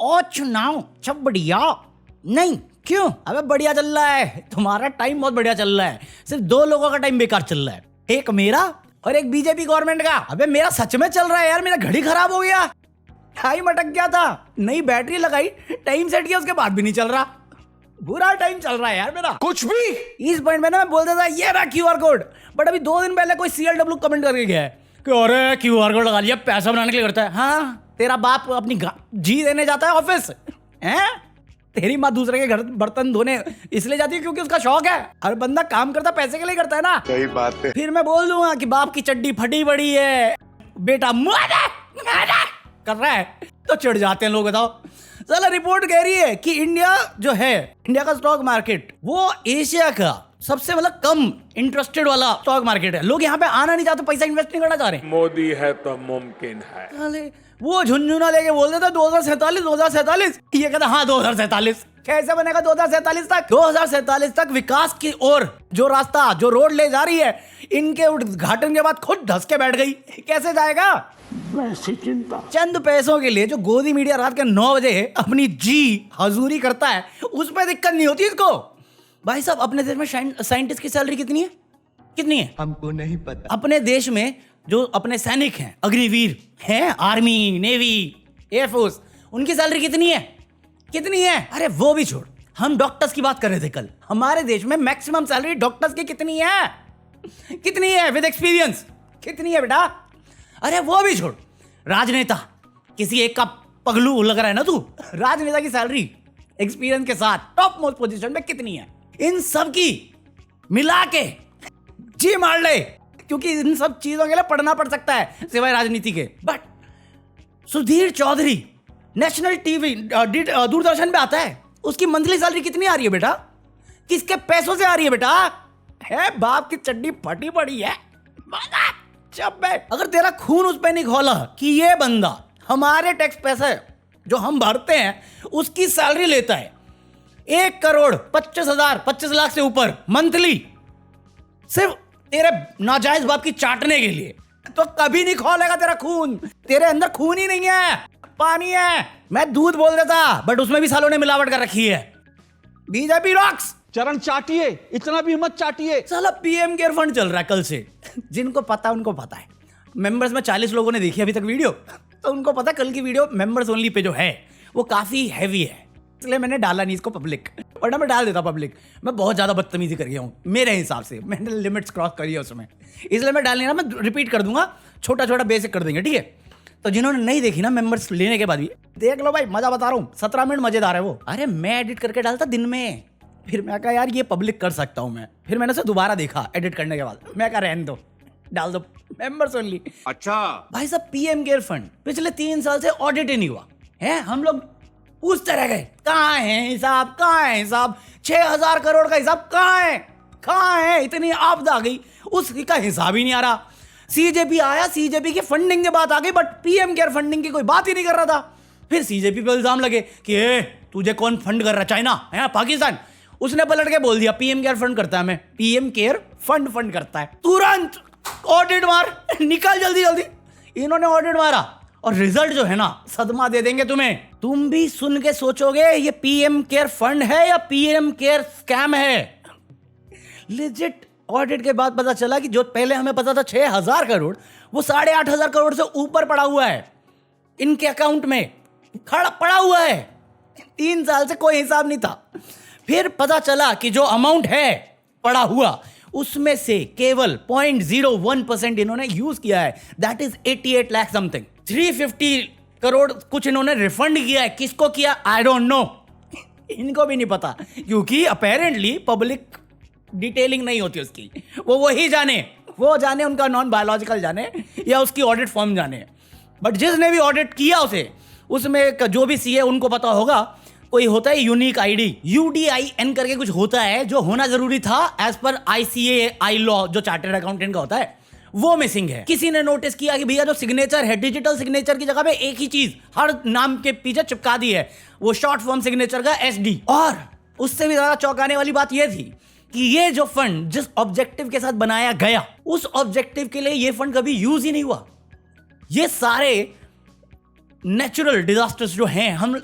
और चुनाव सब बढ़िया नहीं, क्यों? अबे बढ़िया चल रहा है, तुम्हारा टाइम बहुत बढ़िया चल रहा है, सिर्फ दो लोगों का टाइम बेकार चल रहा है, एक मेरा और एक बीजेपी गवर्नमेंट का। अबे मेरा सच में चल रहा है यार, मेरा घड़ी खराब हो गया, टाइम अटक गया था, नई बैटरी लगाई, टाइम सेट किया, उसके बाद भी नहीं चल रहा, बुरा टाइम चल रहा है यार मेरा कुछ भी। इस पॉइंट में ना मैं बोलता था ये रहा क्यूआर कोड, बट अभी 2 दिन पहले कोई CLW कमेंट करके गया है कि अरे क्यूआर कोड लगा लिया, पैसा बनाने के लिए करता है। हाँ, तेरा बाप अपनी जी देने जाता है ऑफिस हैं? तेरी माँ दूसरे के घर बर्तन धोने इसलिए जाती है क्योंकि उसका शौक है। हर बंदा काम करता पैसे के लिए करता है ना। सही बात है। फिर मैं बोल दूंगा कि बाप की चड्डी फटी पड़ी है, बेटा कर रहा है, तो चिढ़ जाते हैं लोग। बताओ, साला रिपोर्ट कह रही है कि इंडिया जो है, इंडिया का स्टॉक मार्केट वो एशिया का सबसे मतलब कम इंटरेस्टेड वाला स्टॉक मार्केट है। लोग यहाँ पे आना नहीं चाहते, पैसा इन्वेस्ट नहीं करना चाह रहे। मोदी है तो मुमकिन है। वो झुनझुना लेके बोल देता 2047 ये कहता हाँ 2047 कैसे बनेगा 2047 तक? 2047 तक विकास की ओर जो रास्ता, जो रोड ले जा रही है, इनके उद्घाटन के बाद खुद धस के बैठ गई, कैसे जाएगा? वैसी चिंता चंद पैसों के लिए जो गोदी मीडिया रात के 9 बजे अपनी जी हजूरी करता है, उस पर दिक्कत नहीं होती इसको। भाई साहब, अपने देश में साइंटिस्ट की सैलरी कितनी है? कितनी है हमको नहीं पता। अपने देश में जो अपने सैनिक हैं, अग्निवीर हैं, आर्मी, नेवी, एयरफोर्स, उनकी सैलरी कितनी है? कितनी है? अरे वो भी छोड़, हम डॉक्टर्स की बात कर रहे थे कल। हमारे देश में मैक्सिमम सैलरी डॉक्टर्स की कितनी है? कितनी है विद एक्सपीरियंस? कितनी है बेटा? अरे वो भी छोड़, राजनेता, किसी एक का पगलू लग रहा है ना तू, राजनेता की सैलरी एक्सपीरियंस के साथ टॉप मोस्ट पोजीशन में कितनी है? इन सब की मिला के जी मार ले, क्योंकि इन सब चीजों के लिए पढ़ना पड़ सकता है सिवाय राजनीति के। But Sudhir Chaudhary national TV Doordarshan पे आता है, उसकी मंथली सैलरी कितनी आ रही है बेटा? किसके पैसों से आ रही है बेटा? है बाप की चड्डी फटी पड़ी है। अगर तेरा खून उस पे नहीं खोला कि ये बंदा हमारे टैक्स पैसे जो हम भरते हैं उसकी सैलरी लेता है 1,25,000 लाख से ऊपर मंथली, सिर्फ तेरे नाजायज बाप की चाटने के लिए, तो कभी नहीं खोलेगा तेरा खून। तेरे अंदर खून ही नहीं है, पानी है। मैं दूध बोल देता, बट उसमें भी सालों ने मिलावट कर रखी है। BJP rocks. चरण चाटिए, इतना भी मत चाटिए। साला पीएम केयर फंड चल रहा है कल से, जिनको पता उनको पता है। मेंबर्स में 40 लोगों ने देखी अभी तक वीडियो, तो उनको पता कल की वीडियो मेंबर्स ओनली पे जो है वो काफी हैवी है, इसलिए मैंने डाला नहीं इसको पब्लिक, वरना मैं डाल देता पब्लिक। मैं बहुत ज्यादा बदतमीजी कर गया हूँ मेरे हिसाब से, मैंने लिमिट्स क्रॉस करी है उसमें, इसलिए मैं डाल नहीं रहा। मैं रिपीट कर दूंगा, छोटा छोटा बेसिक कर देंगे, ठीक है? तो जिन्होंने नहीं देखी ना मेंबर्स लेने के बाद भी देख लो भाई, मजा बता रहा हूँ, 17 मिनट मजेदार है वो। अरे मैं एडिट करके डालता दिन में, फिर मैं कहा यार ये पब्लिक कर सकता हूँ मैं, फिर मैंने उसे दोबारा देखा एडिट करने के बाद, मैं कहा रहने दो, डाल दो मेंबर्स ओनली। अच्छा भाई साहब, पीएम केयर फंड पिछले 3 साल से ऑडिट ही नहीं हुआ है। हम लोग पूछते रह गए कहाँ है हिसाब, कहाँ है हिसाब, 6,000 करोड़ का हिसाब कहाँ है? इतनी आपदा आ गई, उसका हिसाब ही नहीं आ रहा। सीजेपी आया, सीजेपी की फंडिंग की बात आ गई, बट पीएम केयर फंडिंग की कोई बात ही नहीं कर रहा था। फिर सीजेपी पे इल्जाम लगे कि तुझे कौन फंड कर रहा है? चाइना है, पाकिस्तान। उसने पलट के बोल दिया पीएम केयर फंड करता है, मैं पीएम केयर फंड करता है। तुरंत ऑडिट मार, निकाल जल्दी जल्दी। इन्होंने ऑडिट मारा और रिजल्ट जो है ना, सदमा दे देंगे तुम्हें। तुम भी सुन के सोचोगे ये पीएम केयर फंड है या पीएम केयर स्कैम है। लिजिट ऑडिट के बाद पता चला कि जो पहले हमें पता था 6,000 करोड़, वो 8,500 करोड़ से ऊपर पड़ा हुआ है, इनके अकाउंट में खड़ा पड़ा हुआ है। 3 साल से कोई हिसाब नहीं था। फिर पता चला कि जो अमाउंट है पड़ा हुआ, उसमें से केवल 0.01% इन्होंने यूज किया है, that is 88 lakh something. 350 crore कुछ इन्होंने रिफंड किया है। किसको किया? आई डोंट नो, इनको भी नहीं पता, क्योंकि अपेरेंटली पब्लिक डिटेलिंग नहीं होती उसकी। वही जाने, वो जाने, उनका नॉन बायोलॉजिकल जाने या उसकी ऑडिट फॉर्म जाने। बट जिसने भी ऑडिट किया उसमें जो भी सीए उनको पता होगा, कोई होता है यूनिक आईडी, UDIN करके कुछ होता है, जो होना जरूरी था एज पर ICAI लॉ, जो चार्टर्ड अकाउंटेंट का होता है, वो मिसिंग है। किसी ने नोटिस किया कि भैया जो सिग्नेचर है, डिजिटल सिग्नेचर की जगह पे एक ही चीज हर नाम के पीछे चिपका दी है, वो शॉर्ट फॉर्म सिग्नेचर का SD। और उससे भी ज्यादा चौंकाने वाली बात यह थी कि ये जो फंड जिस ऑब्जेक्टिव के साथ बनाया गया, उस ऑब्जेक्टिव के लिए ये फंड कभी यूज ही नहीं हुआ। ये सारे नेचुरल डिजास्टर्स जो हैं, हम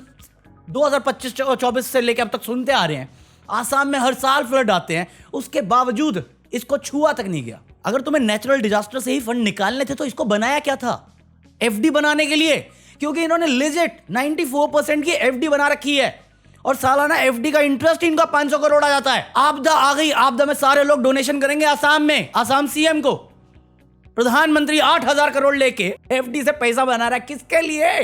2025-24 से लेकर अब तक सुनते आ रहे हैं, आसाम में हर साल फ्लड आते हैं, उसके बावजूद इसको छुआ तक नहीं गया। अगर तुम्हें नेचुरल डिजास्टर से ही फंड निकालने थे तो इसको बनाया क्या था? एफडी बनाने के लिए, क्योंकि इन्होंने लेजिट 94% की एफडी बना रखी है और सालाना एफडी का इंटरेस्ट इनका 500 करोड़ आ जाता है। आपदा आ गई, आपदा में सारे लोग डोनेशन करेंगे आसाम में, आसाम सीएम को। प्रधानमंत्री 8,000 करोड़ लेके एफडी से पैसा बना रहा है, किसके लिए?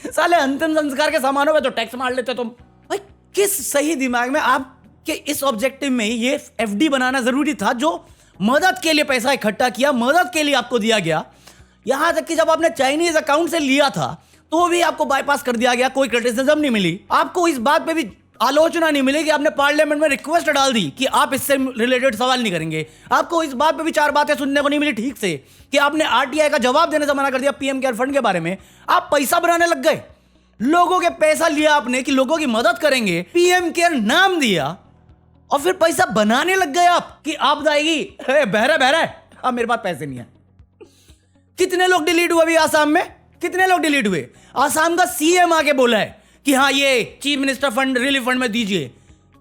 साले अंतिम संस्कार के सामानों पे तो टैक्स मार लेते तुम। भाई किस सही दिमाग में आपके इस ऑब्जेक्टिव में ये एफडी बनाना जरूरी था, जो मदद के लिए पैसा इकट्ठा किया, मदद के लिए आपको दिया गया। यहां तक कि जब आपने चाइनीज अकाउंट से लिया था तो भी आपको बाईपास कर दिया गया, कोई क्रिटिसिज्म नहीं मिली। आपको इस बात पे भी आलोचना नहीं मिली कि आपने पार्लियामेंट में रिक्वेस्ट डाल दी कि आप इससे रिलेटेड सवाल नहीं करेंगे। आपको इस बात पे भी 4 बातें सुनने को नहीं मिली ठीक से कि आपने आरटीआई का जवाब देने से मना कर दिया पीएम केयर फंड के बारे में। आप पैसा बनाने लग गए, लोगों के पैसा लिया आपने कि लोगों की मदद करेंगे, पीएम केयर नाम दिया और फिर पैसा बनाने लग गए आप कि आपदा आएगी, बहरा अब मेरे पास पैसे नहीं है। कितने लोग डिलीट हुए अभी आसाम में? कितने लोग डिलीट हुए? आसाम का सीएम आके बोला है कि हाँ ये chief minister fund, relief fund में दीजिए।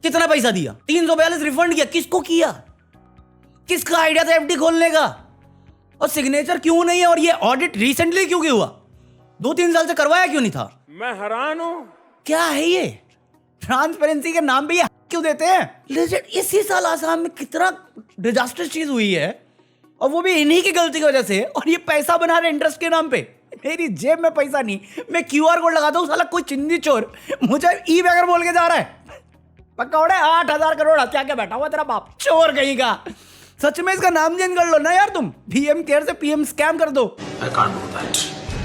कितना पैसा दिया? 342 रिफंड किया। किसको किया? किसका आइडिया था एफडी खोलने का? और सिग्नेचर क्यों नहीं है? और ये ऑडिट रिसेंटली क्यों हुआ? 2-3 साल से करवाया क्यों नहीं था? मैं हैरान हूं। क्या है ये? ट्रांसपेरेंसी के नाम पे ये क्यों देते हैं? लेजिट इसी साल आसाम में कितना डिजास्टर चीज हुई है और वो भी इन्हीं की गलती की वजह से, और ये पैसा बना रहे इंटरेस्ट के नाम पे। मेरी जेब में पैसा नहीं, मैं क्यूआर कोड लगाता हूँ, साला कोई चिंदी चोर मुझे ई बैगर बोल के जा रहा है। पकौड़े 8,000 करोड़ हत्या के बैठा हुआ तेरा बाप, चोर कहीं का। सच में इसका नाम चेंज कर लो ना यार, तुम पीएम केयर से पीएम स्कैम कर दो।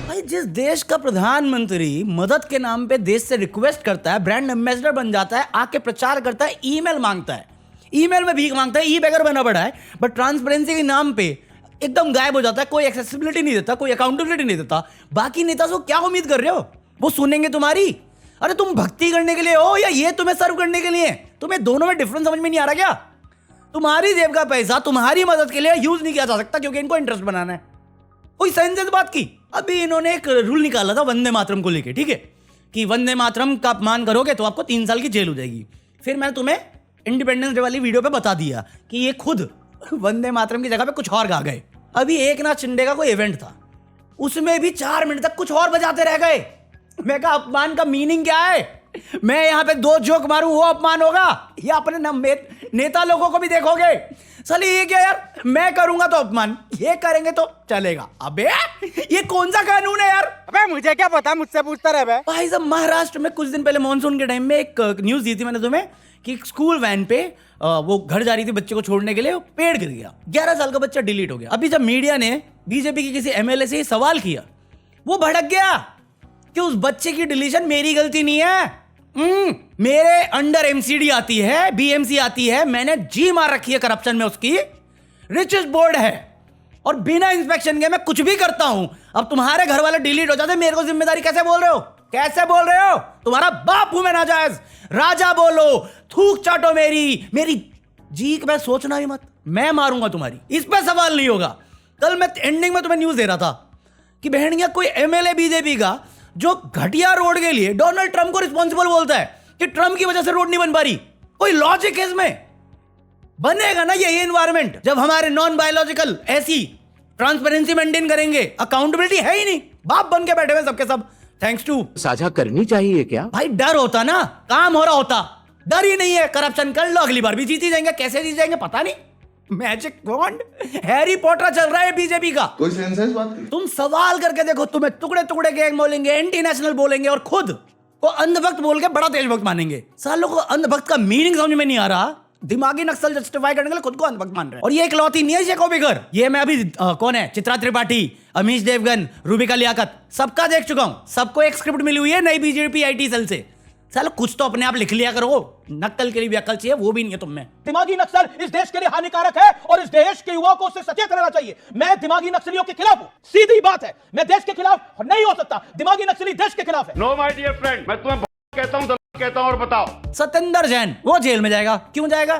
भाई जिस देश का प्रधानमंत्री मदद के नाम पे देश से रिक्वेस्ट करता है, ब्रांड एम्बेसडर बन जाता है, आके प्रचार करता है, ईमेल मांगता है, ईमेल में भीख मांगता है, ई बैगर बना पड़ा है, बट ट्रांसपेरेंसी के नाम पे एकदम गायब हो जाता है, कोई एक्सेसिबिलिटी नहीं देता, कोई अकाउंटेबिलिटी नहीं देता। बाकी नेता से क्या उम्मीद कर रहे हो? वो सुनेंगे तुम्हारी? अरे तुम भक्ति करने के लिए हो या ये तुम्हें सर्व करने के लिए? तुम्हें दोनों में डिफरेंस समझ में नहीं आ रहा क्या? तुम्हारी जेब का पैसा तुम्हारी मदद के लिए यूज नहीं किया जा सकता क्योंकि इनको इंटरेस्ट बनाना है। कोई सेंस इस बात की? अभी इन्होंने एक रूल निकाला था वंदे मातरम को लेके, ठीक है, कि वंदे मातरम का अपमान करोगे तो आपको 3 साल की जेल हो जाएगी। फिर मैंने तुम्हें इंडिपेंडेंस डे वाली वीडियो पे बता दिया कि ये खुद वंदे मातरम की जगह पे कुछ और गा गए। अभी एकनाथ शिंदे का कोई इवेंट था, उसमें भी 4 मिनट तक कुछ और बजाते रह गए। मैं कहा अपमान का मीनिंग क्या है? मैं यहां पे 2 जोक मारूं वो अपमान होगा या अपने नेता लोगों को भी देखोगे? साले ये क्या यार, मैं करूंगा तो अपमान, ये करेंगे तो चलेगा। अबे ये कौन सा कानून है यार? अबे मुझे क्या पता, मुझसे पूछता रहे बे। भाई साहब महाराष्ट्र में कुछ दिन पहले मॉनसून के टाइम में एक न्यूज दी थी मैंने तुम्हें कि एक स्कूल वैन पे वो घर जा रही थी बच्चे को छोड़ने के लिए, पेड़ गिर गया, 11 साल का बच्चा डिलीट हो गया। अभी जब मीडिया ने बीजेपी की किसी एमएलए से सवाल किया, वो भड़क गया कि उस बच्चे की डिलीशन मेरी गलती नहीं है, मेरे अंडर एमसीडी आती है, बीएमसी आती है, मैंने जी मार रखी है करप्शन में, उसकी रिचेस्ट बोर्ड है और बिना इंस्पेक्शन के मैं कुछ भी करता हूं। अब तुम्हारे घर वाले डिलीट हो जाते, मेरे को जिम्मेदारी कैसे बोल रहे हो? कैसे बोल रहे हो? तुम्हारा बाप हूं मैं नाजायज, राजा बोलो, थूक चाटो मेरी जीक में सोचना ही मत, मैं मारूंगा तुम्हारी, इस पे सवाल नहीं होगा। कल मैं एंडिंग में तुम्हें न्यूज दे रहा था कि बहनिया कोई एमएलए बीजेपी का जो घटिया रोड के लिए डोनाल्ड ट्रंप को रिस्पॉन्सिबल बोलता है कि ट्रंप की वजह से रोड नहीं बन पा रही। कोई लॉजिक है इसमें? बनेगा ना यही एनवायरमेंट जब हमारे नॉन बायोलॉजिकल ऐसी ट्रांसपेरेंसी मेंटेन करेंगे। अकाउंटेबिलिटी है ही नहीं, बाप बन के बैठे हुए सबके सब, थैंक्स टू। साझा करनी चाहिए क्या? भाई डर होता ना, काम हो रहा होता, डर ही नहीं है। करप्शन कर लो, अगली बार भी जीती जाएंगे। कैसे जीत जाएंगे पता नहीं, मैजिक वॉन्ड, हैरी पॉटर चल रहा है बीजेपी का। कोई सेंस है इस बात की? तुम सवाल करके देखो, तुम्हें टुकड़े टुकड़े गैंग बोलेंगे, एंटी नेशनल बोलेंगे और खुद को अंधभक्त बोल के बड़ा देशभक्त मानेंगे। सालों को अंधभक्त का मीनिंग समझ में नहीं आ रहा, दिमागी नक्सल जस्टिफाई करने के लिए खुद को अंधभक्त मान रहे हैं। और ये इकलौती नहीं है शेखो बिगर, ये मैं अभी कौन है, चित्रा त्रिपाठी, अमीश देवगन, रूबिका लियाकत, सबका देख चुका हूं। सबको एक स्क्रिप्ट मिली हुई है नई बीजेपी आईटी सेल से। सालो कुछ तो अपने आप लिख लिया करो, नक्कल के लिए भी अक्ल चाहिए, वो भी नहीं है तुम में। दिमागी नक्सल इस देश के लिए हानिकारक है और इस देश के युवाओं को उससे सचेत रहना चाहिए। मैं दिमागी नक्सलियों के खिलाफ हूं, सीधी बात है। मैं देश के खिलाफ नहीं हो सकता, दिमागी नक्सली देश के खिलाफ है। नो माय डियर फ्रेंड, मैं तुम्हें कहता हूं, कहता हूं और बताओ। सत्येंद्र जैन वो जेल में जाएगा, क्यों जाएगा?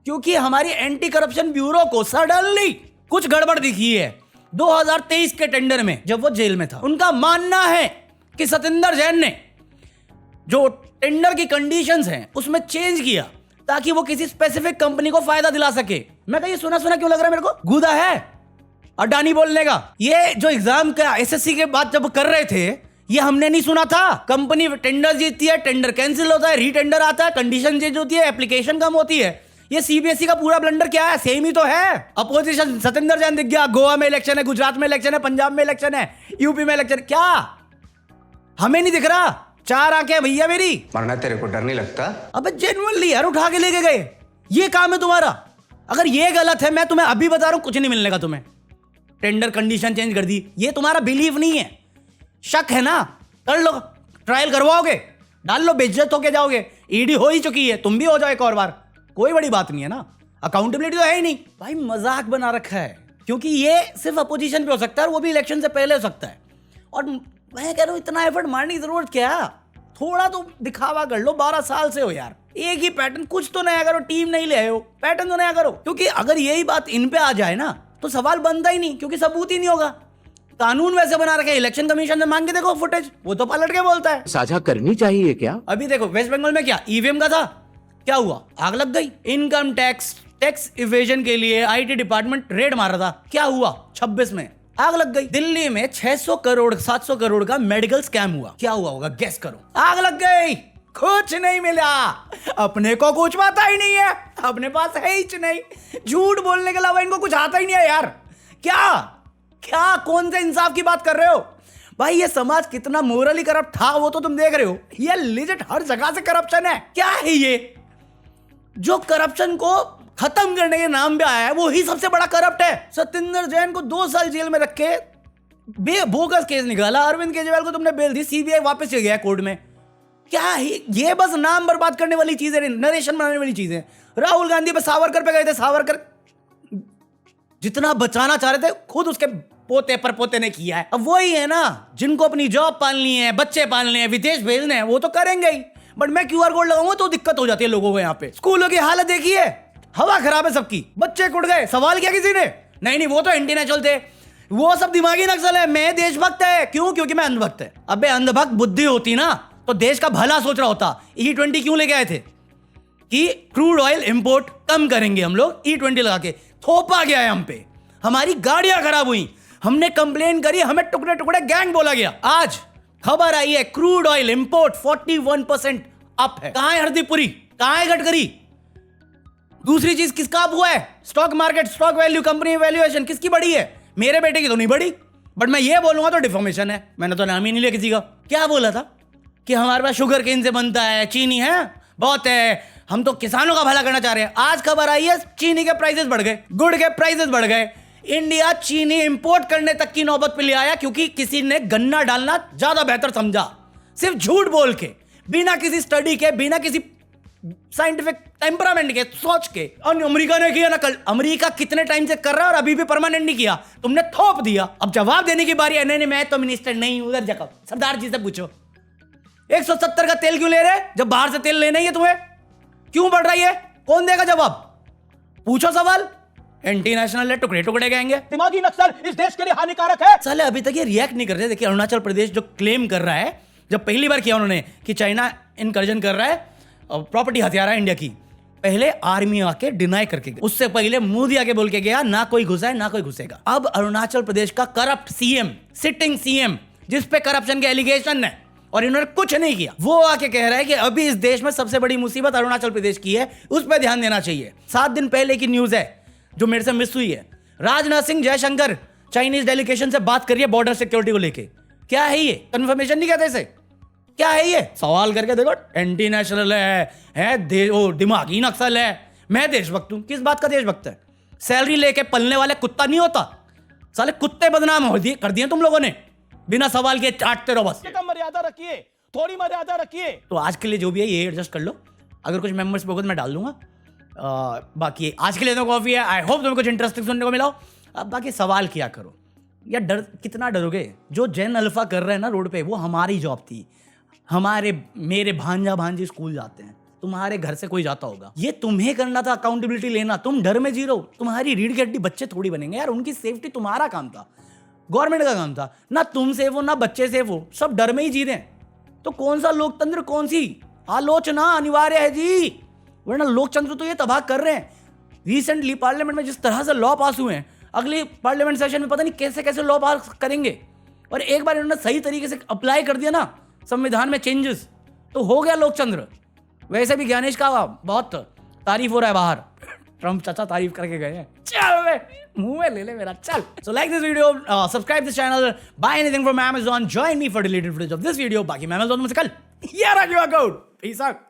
क्योंकि हमारी एंटी करप्शन ब्यूरो को सडनली कुछ गड़बड़ दिखी है 2023 के टेंडर में, जब वो जेल में था। उनका मानना है कि सत्येंद्र जैन ने जो टेंडर की कंडीशंस हैं उसमें चेंज किया ताकि वो किसी स्पेसिफिक कंपनी को फायदा दिला सके। मैं कहा ये सुना सुना क्यों लग रहा है मेरे को, गूदा है अडानी बोलने का। ये जो एग्जाम का एसएससी के बाद जब कर रहे थे ये हमने नहीं सुना था। कंपनी टेंडर जीतती है, टेंडर कैंसिल होता है, रीटेंडर आता है, कंडीशन चेंज होती है, एप्लीकेशन कम होती है। ये सीबीएसई का पूरा ब्लंडर क्या है, सेम ही तो है। अपोजिशन सतेंद्र जैन दिख गया, गोवा में इलेक्शन है, गुजरात में इलेक्शन है, पंजाब में इलेक्शन है, यूपी में इलेक्शन, क्या हमें नहीं दिख रहा? चार आंखें भैया मेरी। मरना तेरे को डर नहीं लगता? अबे जेन्युइनली यार उठा के लेके गए, ये काम है तुम्हारा। अगर ये गलत है, मैं तुम्हें अभी बता रहा हूं कुछ नहीं मिलने का तुम्हें। टेंडर कंडीशन चेंज कर दी, ये तुम्हारा बिलीव नहीं है, शक है ना? कर लो, ट्रायल करवाओगे, डाल लो, बेइज्जत होके जाओगे। ईडी हो ही चुकी है, तुम भी हो जाओ एक और बार, कोई बड़ी बात नहीं है ना। अकाउंटेबिलिटी तो है ही नहीं भाई, मजाक बना रखा है। क्योंकि ये सिर्फ अपोजिशन पे हो सकता है और वो भी इलेक्शन से पहले हो सकता है। और मैं कह रहा हूं इतना एफर्ट मारने की जरूरत क्या? थोड़ा तो दिखावा कर लो, 12 साल से हो यार, एक ही पैटर्न, कुछ तो नया करो। टीम नहीं ले आए हो, पैटर्न तो नया करो। क्योंकि अगर यही बात इन पे आ जाए ना तो सवाल बनता ही नहीं, क्योंकि सबूत ही नहीं होगा। कानून वैसे बना रखे, इलेक्शन कमीशन से मांग के देखो फुटेज, वो तो पलट के बोलता है। साझा करनी चाहिए क्या? अभी देखो वेस्ट बंगाल में क्या ईवीएम का था, क्या हुआ? आग लग गई। इनकम टैक्स इवेजन के लिए आईटी डिपार्टमेंट रेड मार रहा था, क्या हुआ? 26 में आग लग गई। दिल्ली में 600 करोड़ 700 करोड़ का मेडिकल स्कैम हुआ, क्या हुआ होगा? गेस करो। आग लग गई, कुछ नहीं मिला। अपने को कुछ पता ही नहीं है, अपने पास है ही नहीं। झूठ बोलने के अलावा इनको कुछ आता ही नहीं है यार। क्या कौन से इंसाफ की बात कर रहे हो भाई? ये समाज कितना मोरली करप्ट था वो तो तुम देख रहे हो। ये लिजिट हर जगह से करप्शन है। क्या है ये? जो करप्शन को खत्म करने के नाम पे आया है वो ही सबसे बड़ा करप्ट है। सत्येंद्र जैन को 2 साल जेल में रख के बोगस केस निकाला, अरविंद केजरीवाल को तुमने बेल दी, सीबीआई वापस चल गया कोर्ट में। क्या है ये? बस नाम बर्बाद करने वाली चीजें, नरेशन बनाने वाली चीजें। राहुल गांधी पे सावरकर पे गए थे, सावरकर जितना बचाना चाह रहे थे खुद उसके पोते पर पोते ने किया है। अब वही है ना, जिनको अपनी जॉब पालनी है, बच्चे पालने हैं, विदेश भेजने हैं, वो तो करेंगे ही। बट मैं क्यूआर कोड लगाऊंगा तो दिक्कत हो जाती है लोगों को। यहाँ पे स्कूलों की हालत देखिए, हवा खराब है सबकी, बच्चे कुट गए। सवाल किया किसी ने? नहीं वो तो एंटी नेशनल थे, वो सब दिमागी नक्सल है। मैं देशभक्त है, क्यों? क्योंकि मैं अंधभक्त है। अबे अंधभक्त बुद्धि होती ना तो देश का भला सोच रहा होता। E20 क्यों लेके आए थे? कि क्रूड ऑयल इंपोर्ट कम करेंगे हम लोग, E20 लगा के। थोपा गया है हम पे, हमारी गाड़ियां खराब हुई, हमने कंप्लेन करी, हमें टुकड़े टुकड़े गैंग बोला गया। आज खबर आई है क्रूड ऑयल इंपोर्ट 41% अप है। कहां है हरदीपुरी, कहां है गडकरी? दूसरी चीज किसका अप हुआ है? Stock market, stock value, company valuation किसकी बढ़ी है? मेरे बेटे की तो नहीं बढ़ी। बट मैं ये बोलूंगा तो डिफॉर्मेशन है। मैंने तो नाम ही नहीं लिया किसी का। क्या बोला था कि हमारे पास शुगर केन से बनता है, चीनी है बहुत है, हम तो किसानों का भला करना चाह रहे हैं। आज खबर आई है चीनी के प्राइसेस बढ़ गए, गुड़ के प्राइसेस बढ़ गए। इंडिया चीनी इंपोर्ट करने तक की नौबत पे ले आया क्योंकि किसी ने गन्ना डालना ज्यादा बेहतर समझा, सिर्फ झूठ बोल के, बिना किसी स्टडी के, बिना किसी साइंटिफिक टेम्परामेंट के, सोच के। और अमेरिका ने किया ना कल। अमेरिका कितने टाइम से कर रहा है और अभी भी परमानेंट नहीं किया, तुमने थोप दिया। अब जवाब देने की बारी है। नहीं मैं तो मिनिस्टर नहीं, उधर जाकर सरदार जी से पूछो 170 का तेल क्यों ले रहे जब बाहर से तेल लेना ही है तुम्हें? क्यों बढ़ रही है? कौन देगा जवाब? पूछो सवाल। एंटी नेशनल है, टुकड़े टुकड़े गएंगे। दिमागी नक्सल इस देश के लिए हानिकारक है। साले अभी तक ये रिएक्ट नहीं करते। देखिए अरुणाचल प्रदेश जो क्लेम कर रहा है, जब पहली बार किया उन्होंने कि चाइना इनकर्जन कर रहा है, प्रॉपर्टी हथियार है इंडिया की, पहले आर्मी आके डिनाई करके गया। उससे पहले मोदी आके बोल के गया ना कोई घुसा है ना कोई घुसेगा। अब अरुणाचल प्रदेश का करप्ट सीएम, सिटिंग सीएम, जिस पे करप्शन के एलिगेशन है और इन्होंने कुछ नहीं किया, वो आके कह रहा है कि अभी इस देश में सबसे बड़ी मुसीबत अरुणाचल प्रदेश की है, उस पर ध्यान देना चाहिए। 7 दिन पहले की न्यूज है जो मेरे से मिस हुई है। राजनाथ सिंह जयशंकर चाइनीज डेलीगेशन से बात करिए बॉर्डर सिक्योरिटी को लेके। क्या है ये? कंफर्मेशन नहीं कहते इसे? क्या है ये? सवाल करके देखो। एंटी नेशनल है दिमागी नक्सल है। मैं देशभक्त हूं। किस बात का देशभक्त है? सैलरी लेके पलने वाले कुत्ता नहीं होता। साले कुत्ते बदनाम हो दिए कर दिए तुम लोगों ने, बिना सवाल के चाटते रहो बस। कम मर्यादा रखिए, थोड़ी मर्यादा रखिए। तो आज के लिए जो भी है ये एडजस्ट कर लो। अगर कुछ मेंबर्स पे होगा तो मैं डाल दूंगा। बाकी आज के लिए तो कॉफी है। आई होप तुम्हें कुछ इंटरेस्टिंग सुनने को मिला हो। अब बाकी सवाल किया करो या डर, कितना डरोगे? जो जेन अल्फा कर रहे हैं ना रोड पे, वो हमारी जॉब थी। मेरे भांजा भांजी स्कूल जाते हैं, तुम्हारे घर से कोई जाता होगा। ये तुम्हें करना था, अकाउंटेबिलिटी लेना। तुम डर में जी रहे हो। तुम्हारी रीढ़ की हड्डी बच्चे थोड़ी बनेंगे यार, उनकी सेफ्टी तुम्हारा काम था, गवर्नमेंट का काम था ना। तुम सेफ हो ना बच्चे सेफ हो, सब डर में ही जी रहे हैं। तो कौन सा लोकतंत्र, कौन सी आलोचना अनिवार्य है जी, वरना लोकतंत्र तो ये तबाह कर रहे हैं। रिसेंटली पार्लियामेंट में जिस तरह से लॉ पास हुए हैं, अगली पार्लियामेंट सेशन में पता नहीं कैसे कैसे लॉ पास करेंगे। और एक बार इन्होंने सही तरीके से अप्लाई कर दिया ना संविधान में चेंजेस, तो हो गया लोकतंत्र। वैसे भी ज्ञानेश का बहुत तारीफ हो रहा है बाहर, ट्रम्प चाचा तारीफ करके गए हैं। चल वे मुंह में ले ले मेरा, चल। So like this video, subscribe this channel, buy anything from Amazon, join me for deleted footage of this video. बाकी मैं Amazon में से कल यार आ गया। Peace out.